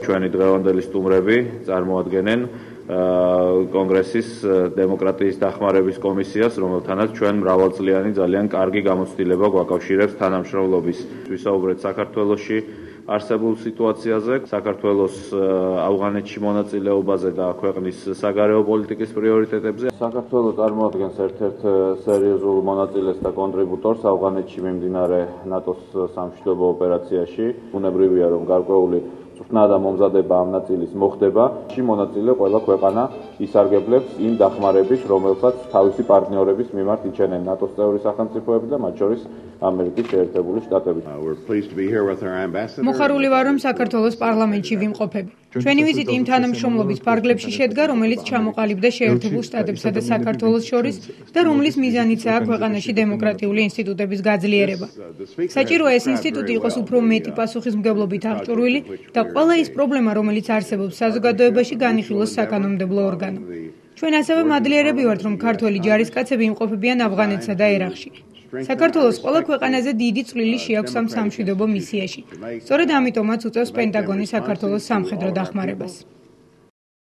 ჩვენი დღევანდელი სტუმრები წარმოადგენენ კონგრესის დემოკრატიის დახმარების კომისიას, რომელთანაც ჩვენ მრავალწლიანი ძალიან კარგი გამოცდილება გვაკავშირებს თანამშრომლობის. ვისაუბრეთ საქართველოში არსებულ სიტუაციაზე, საქართველოს ავღანეთში მონაწილეობაზე და ქვეყნის საგარეო პოლიტიკის პრიორიტეტებზე. საქართველო წარმოადგენს ერთ-ერთ სერიოზულ მონაწილეს და კონტრიბუტორს ავღანეთში მიმდინარე ნატოს სამშვიდობო ოპერაციაში. უნებრივია, რომ გარკვეული წვრთნა და მომზადება ამ ნაწილის მოხდება. მონაწილე ყველა ქვეყანა ისარგებლებს იმ დახმარებით, რომელსაც თავისი პარტნიორების მიმართ იჩენენ ნატოს წევრი სახელმწიფოები და მათ შორის ამერიკის შეერთებული შტატები. მოხარული ვარ, რომ საქართველოს პარლამენტში ვიმყოფები. ჩვენი ვიზიტი იმ თანამშრომლობის ფარგლებში შედგა, რომელიც ჩამოყალიბდა შეერთებულ შტატებსა და საქართველოს შორის და რომლის მიზანიცაა ქვეყანაში დემოკრატიული ინსტიტუტების გაძლიერება. საჭიროა ეს ინსტიტუტი იყოს უფრო მეტი პასუხისმგებლობით აღჭურვილი და ყველა ის პრობლემა, რომელიც არსებობს საზოგადოებაში, განიხილოს საკანონმდებლო ორგანო. ჩვენ ასევე მადლიერები ვართ, რომ ქართველი ჯარისკაცები იმყოფებიან ავღანეთსა და ერაყში. საქართველოს ყველა ქვეყანაზე დიდი წვლილი შეაქვს ამ სამშვიდობო მისიაში. სწორედ ამიტომაც უწევს პენტაგონი საქართველოს სამხედრო დახმარებას.